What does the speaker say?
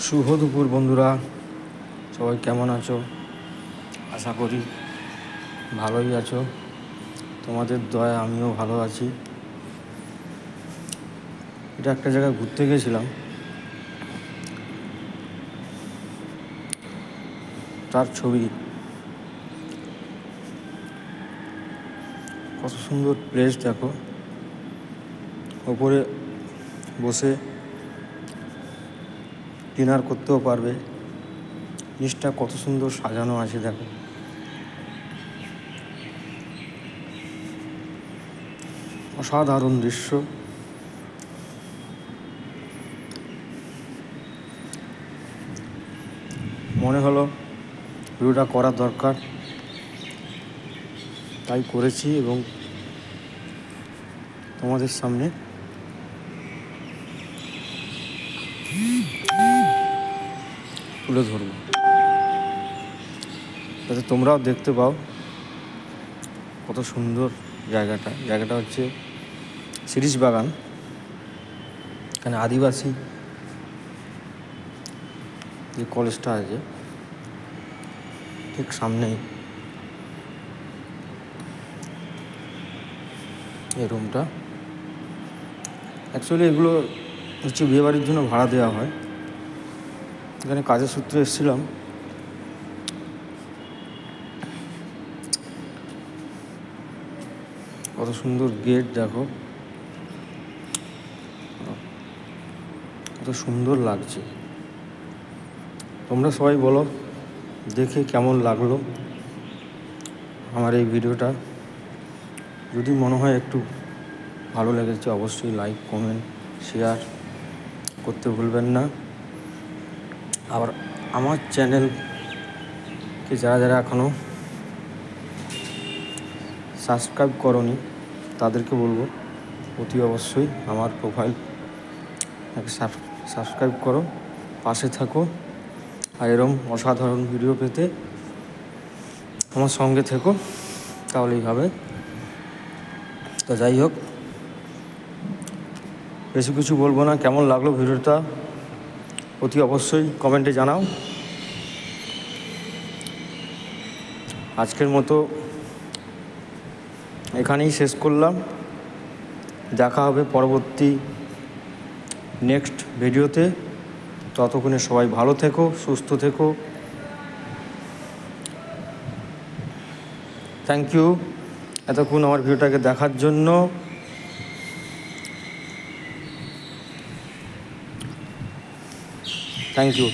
শুভ দুপুর বন্ধুরা, সবাই কেমন আছো? আশা করি ভালোই আছো। তোমাদের দয়ায় আমিও ভালো আছি। এটা একটা জায়গায় ঘুরতে গেছিলাম, তার ছবি। কত সুন্দর প্লেস দেখো, ওপরে বসে ডিনার করতেও পারবে। জিনিসটা কত সুন্দর সাজানো আছে দেখো। অসাধারণ দৃশ্য। মনে হলো ভিডিওটা করা দরকার, তাই করেছি এবং তোমাদের সামনে তুলে ধরব, যাতে তোমরাও দেখতে পাও কত সুন্দর জায়গাটা। জায়গাটা হচ্ছে শিরিষ বাগান। এখানে আদিবাসী যে কলেজটা আছে ঠিক সামনেই এই রুমটা। অ্যাকচুয়ালি এগুলো হচ্ছে বিয়েবাড়ির জন্য ভাড়া দেওয়া হয়। এখানে কাজের সূত্রে এসেছিলাম। কত সুন্দর গেট দেখো, কত সুন্দর লাগছে। তোমরা সবাই বলো দেখে কেমন লাগলো আমার এই ভিডিওটা। যদি মনে হয় একটু ভালো লেগেছে, অবশ্যই লাইক, কমেন্ট, শেয়ার করতে ভুলবেন না। আবার আমার চ্যানেলকে যারা যারা এখনও সাবস্ক্রাইব করোনি তাদেরকে বলবো অতি অবশ্যই আমার প্রোফাইল সাবস্ক্রাইব করো, পাশে থাকো। আর এরকম অসাধারণ ভিডিও পেতে আমার সঙ্গে থেকো, তাহলেই হবে। তো যাই হোক, বেশি কিছু বলবো না। কেমন লাগলো ভিডিওটা অতি অবশ্যই কমেন্টে জানাও। আজকের মতো এখানেই শেষ করলাম। দেখা হবে পরবর্তী নেক্সট ভিডিওতে। ততক্ষণে সবাই ভালো থেকো, সুস্থ থেকো। থ্যাংক ইউ এতক্ষণ আমার ভিডিওটাকে দেখার জন্য। Thank you.